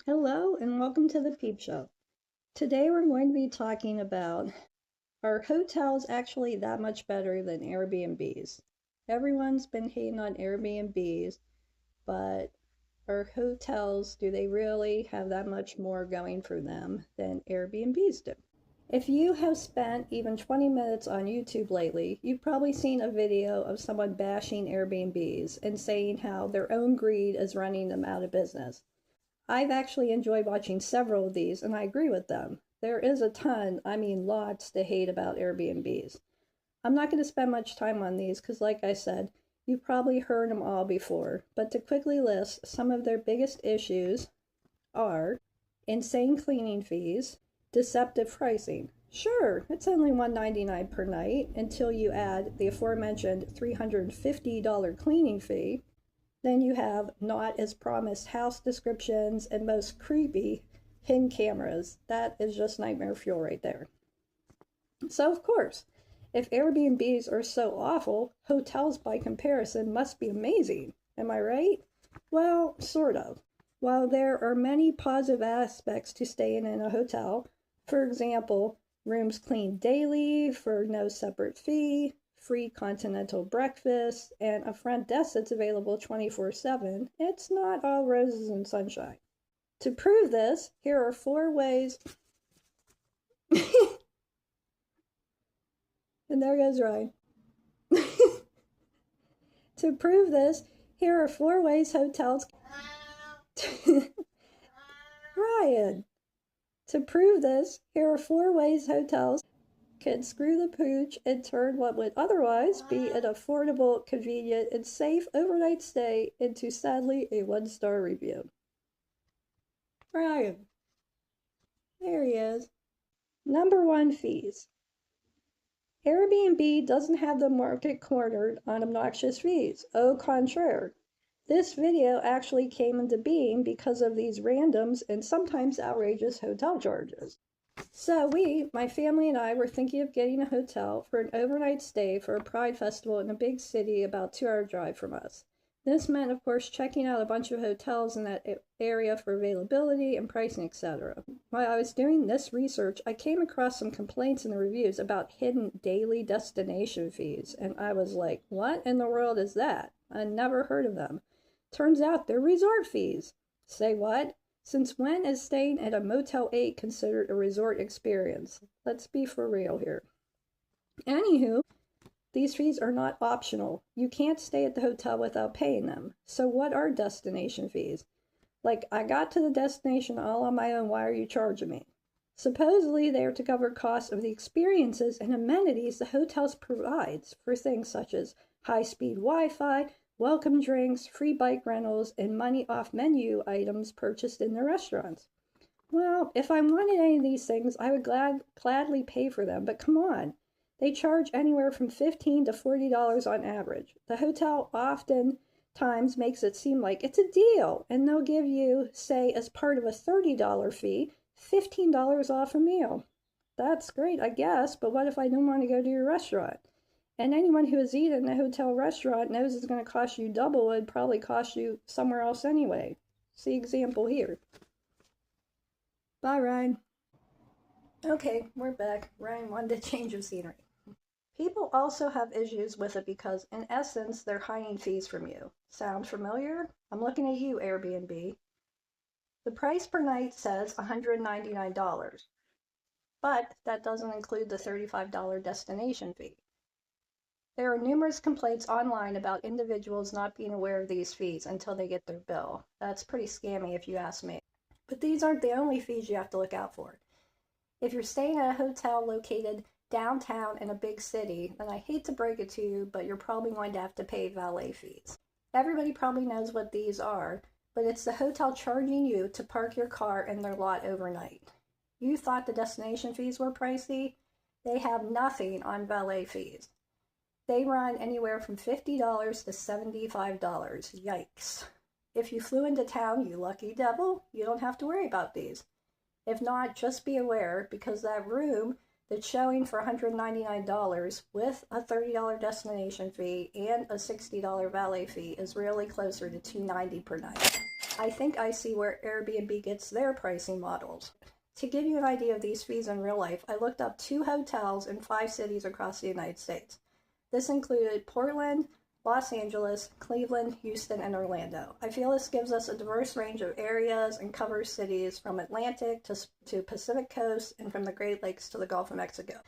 Hello and welcome to the Peep Show. Today we're going to be talking about, are hotels actually that much better than Airbnbs? Everyone's been hating on Airbnbs, but are hotels, do they really have that much more going for them than Airbnbs do? If you have spent even 20 minutes on YouTube lately, you've probably seen a video of someone bashing Airbnbs and saying how their own greed is running them out of business. I've actually enjoyed watching several of these, and I agree with them. There is a ton, I mean lots, to hate about Airbnbs. I'm not going to spend much time on these because, like I said, you've probably heard them all before. But to quickly list, some of their biggest issues are insane cleaning fees, deceptive pricing. Sure, it's only $199 per night until you add the aforementioned $350 cleaning fee. Then you have not as promised house descriptions and most creepy hidden cameras. That is just nightmare fuel right there. So, of course, if Airbnbs are so awful, hotels by comparison must be amazing. Am I right? Well, sort of. While there are many positive aspects to staying in a hotel, for example, rooms cleaned daily for no separate fee, free continental breakfast, and a front desk that's available 24/7, it's not all roses and sunshine. To prove this, here are 4 ways. And there goes Ryan. To prove this, here are 4 ways hotels. Ryan. To prove this, here are 4 ways hotels can screw the pooch and turn what would otherwise be an affordable, convenient, and safe overnight stay into sadly a 1-star review. Ryan. There he is. Number 1, fees. Airbnb doesn't have the market cornered on obnoxious fees. Au contraire. This video actually came into being because of these randoms and sometimes outrageous hotel charges. So my family and I, were thinking of getting a hotel for an overnight stay for a Pride Festival in a big city about 2-hour drive from us. This meant, of course, checking out a bunch of hotels in that area for availability and pricing, etc. While I was doing this research, I came across some complaints in the reviews about hidden daily destination fees, and I was like, what in the world is that? I never heard of them. Turns out they're resort fees. Say what? Since when is staying at a Motel 8 considered a resort experience? Let's be for real here. Anywho, these fees are not optional. You can't stay at the hotel without paying them. So what are destination fees? Like, I got to the destination all on my own, why are you charging me? Supposedly they are to cover costs of the experiences and amenities the hotels provides for things such as high-speed Wi-Fi, welcome drinks, free bike rentals, and money off menu items purchased in the restaurants. Well, if I wanted any of these things, I would gladly pay for them, but come on. They charge anywhere from $15 to $40 on average. The hotel oftentimes makes it seem like it's a deal, and they'll give you, say, as part of a $30 fee, $15 off a meal. That's great, I guess, but what if I don't want to go to your restaurant? And anyone who has eaten in a hotel restaurant knows it's going to cost you double what it'd probably cost you somewhere else anyway. See example here. Bye, Ryan. Okay, we're back. Ryan wanted a change of scenery. People also have issues with it because, in essence, they're hiding fees from you. Sound familiar? I'm looking at you, Airbnb. The price per night says $199, but that doesn't include the $35 destination fee. There are numerous complaints online about individuals not being aware of these fees until they get their bill. That's pretty scammy if you ask me. But these aren't the only fees you have to look out for. If you're staying at a hotel located downtown in a big city, then I hate to break it to you, but you're probably going to have to pay valet fees. Everybody probably knows what these are, but it's the hotel charging you to park your car in their lot overnight. You thought the destination fees were pricey? They have nothing on valet fees. They run anywhere from $50 to $75. Yikes. If you flew into town, you lucky devil, you don't have to worry about these. If not, just be aware, because that room that's showing for $199 with a $30 destination fee and a $60 valet fee is really closer to $290 per night. I think I see where Airbnb gets their pricing models. To give you an idea of these fees in real life, I looked up 2 hotels in 5 cities across the United States. This included Portland, Los Angeles, Cleveland, Houston, and Orlando. I feel this gives us a diverse range of areas and covers cities from Atlantic to Pacific Coast and from the Great Lakes to the Gulf of Mexico.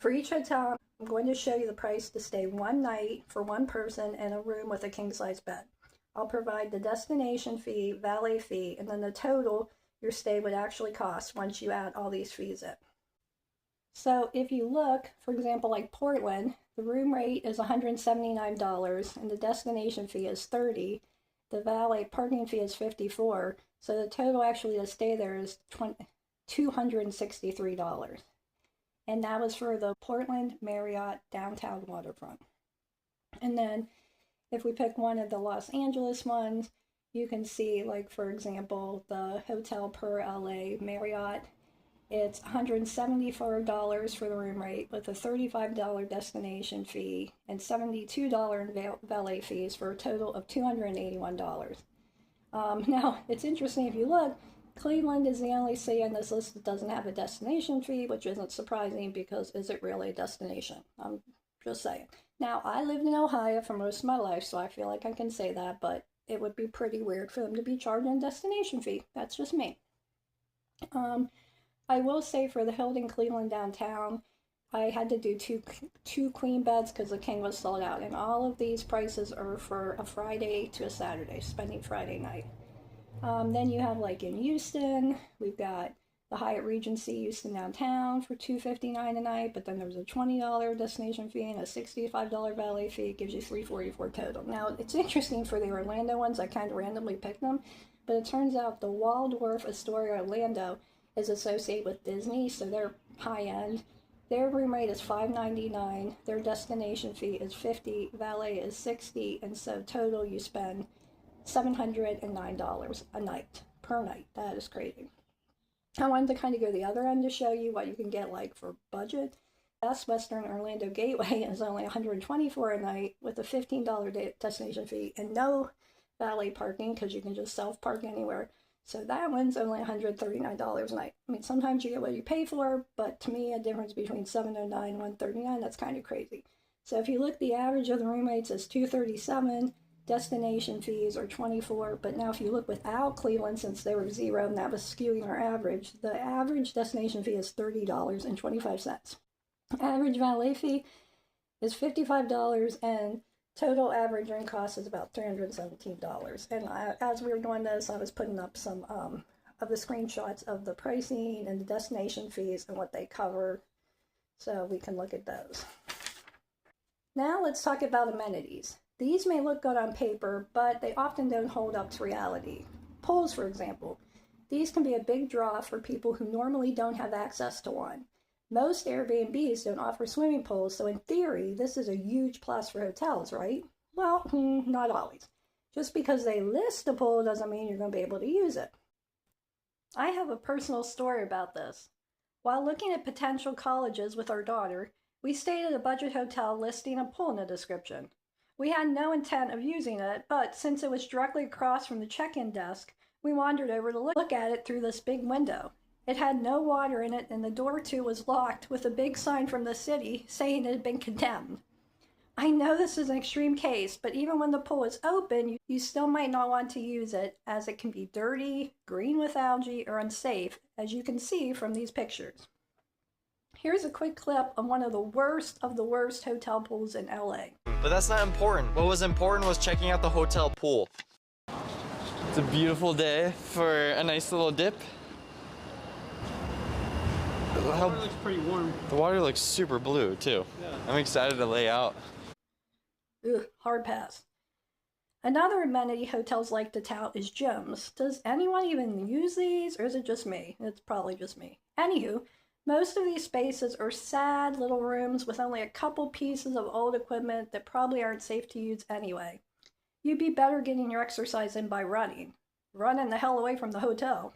For each hotel, I'm going to show you the price to stay one night for one person in a room with a king-size bed. I'll provide the destination fee, valet fee, and then the total your stay would actually cost once you add all these fees in. So if you look, for example, like Portland, the room rate is $179 and the destination fee is $30. The valet parking fee is $54. So the total actually to stay there is $263. And that was for the Portland Marriott downtown waterfront. And then if we pick one of the Los Angeles ones, you can see, like, for example, the Hotel per LA Marriott, it's $174 for the room rate with a $35 destination fee and $72 in valet fees for a total of $281. Now, it's interesting if you look, Cleveland is the only city on this list that doesn't have a destination fee, which isn't surprising because is it really a destination? I'm just saying. Now, I lived in Ohio for most of my life, so I feel like I can say that, but it would be pretty weird for them to be charging a destination fee. That's just me. I will say for the Hilton Cleveland downtown, I had to do two queen beds because the king was sold out. And all of these prices are for a Friday to a Saturday, spending Friday night. Then you have, like, in Houston, we've got the Hyatt Regency Houston downtown for $259 a night, but then there's a $20 destination fee and a $65 valet fee. It gives you $344 total. Now, it's interesting for the Orlando ones, I kind of randomly picked them, but it turns out the Waldorf Astoria Orlando is associated with Disney, so they're high-end. Their room rate is $599, their destination fee is $50, valet is $60, and so total you spend $709 a night, per night. That is crazy. I wanted to kind of go the other end to show you what you can get, like, for budget. Best Western Orlando Gateway is only $124 a night with a $15 destination fee and no valet parking because you can just self-park anywhere. So that one's only $139 a night. I mean, sometimes you get what you pay for, but to me, a difference between $709 and $139, that's kind of crazy. So if you look, the average of the room rates is $237. Destination fees are $24, but now if you look without Cleveland, since they were zero and that was skewing our average, the average destination fee is $30.25. Average valet fee is $55 and total average room cost is about $317. And as we were doing this, I was putting up some of the screenshots of the pricing and the destination fees and what they cover, so we can look at those. Now let's talk about amenities. These may look good on paper, but they often don't hold up to reality. Pools, for example. These can be a big draw for people who normally don't have access to one. Most Airbnbs don't offer swimming pools, so in theory, this is a huge plus for hotels, right? Well, not always. Just because they list a pool doesn't mean you're going to be able to use it. I have a personal story about this. While looking at potential colleges with our daughter, we stayed at a budget hotel listing a pool in the description. We had no intent of using it, but since it was directly across from the check-in desk, we wandered over to look at it through this big window. It had no water in it, and the door to was locked with a big sign from the city saying it had been condemned. I know this is an extreme case, but even when the pool is open, you still might not want to use it, as it can be dirty, green with algae, or unsafe, as you can see from these pictures. Here's a quick clip of one of the worst hotel pools in LA. But that's not important. What was important was checking out the hotel pool. It's a beautiful day for a nice little dip. The water looks pretty warm. The water looks super blue too. Yeah. I'm excited to lay out. Ugh, hard pass. Another amenity hotels like to tout is gyms. Does anyone even use these, or is it just me? It's probably just me. Anywho, most of these spaces are sad little rooms with only a couple pieces of old equipment that probably aren't safe to use anyway. You'd be better getting your exercise in by running. Running the hell away from the hotel.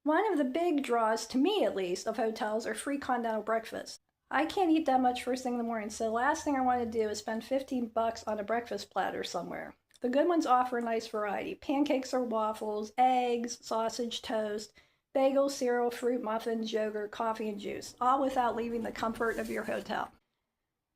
One of the big draws, to me at least, of hotels are free continental breakfast. I can't eat that much first thing in the morning, so the last thing I want to do is spend $15 on a breakfast platter somewhere. The good ones offer a nice variety: pancakes or waffles, eggs, sausage, toast, bagels, cereal, fruit, muffins, yogurt, coffee, and juice, all without leaving the comfort of your hotel.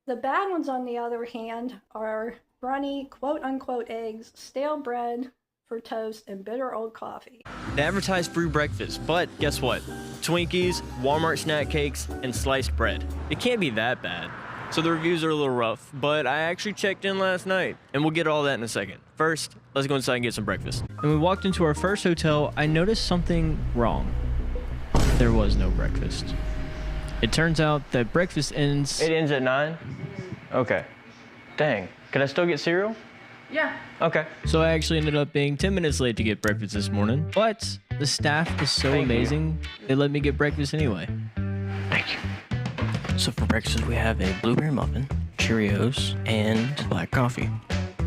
The bad ones, on the other hand, are runny, quote-unquote eggs, stale bread for toast, and bitter old coffee. They advertise free breakfast, but guess what? Twinkies, Walmart snack cakes, and sliced bread. It can't be that bad. So the reviews are a little rough, but I actually checked in last night, and we'll get all that in a second. First, let's go inside and get some breakfast. When we walked into our first hotel, I noticed something wrong. There was no breakfast. It turns out that breakfast ends... It ends at 9? Okay. Dang. Can I still get cereal? Yeah. Okay. So I actually ended up being 10 minutes late to get breakfast this morning, but the staff is so amazing, they let me get breakfast anyway. Thank you. So for breakfast, we have a blueberry muffin, Cheerios, and black coffee.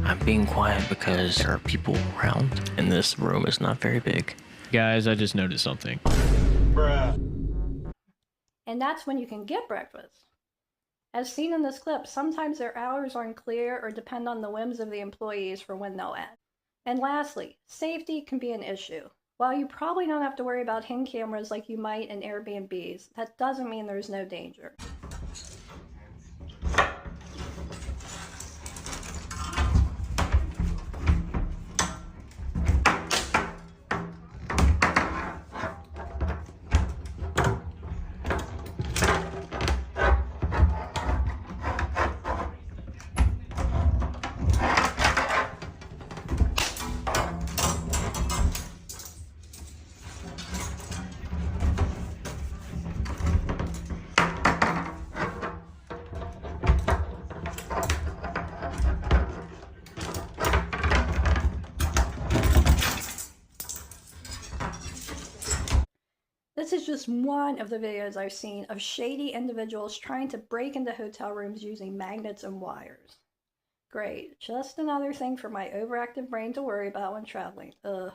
I'm being quiet because there are people around, and this room is not very big. Guys, I just noticed something. And that's when you can get breakfast. As seen in this clip, sometimes their hours aren't clear or depend on the whims of the employees for when they'll end. And lastly, safety can be an issue. While you probably don't have to worry about hidden cameras like you might in Airbnbs, that doesn't mean there's no danger. This is just one of the videos I've seen of shady individuals trying to break into hotel rooms using magnets and wires. Great, just another thing for my overactive brain to worry about when traveling. Ugh,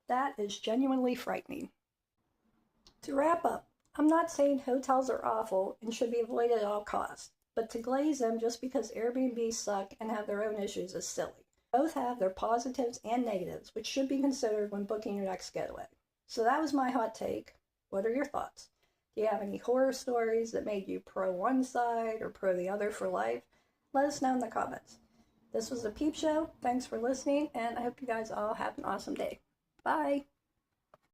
that is genuinely frightening. To wrap up, I'm not saying hotels are awful and should be avoided at all costs, but to glaze them just because Airbnbs suck and have their own issues is silly. Both have their positives and negatives, which should be considered when booking your next getaway. So that was my hot take. What are your thoughts? Do you have any horror stories that made you pro one side or pro the other for life? Let us know in the comments. This was the Peep Show. Thanks for listening, and I hope you guys all have an awesome day. Bye!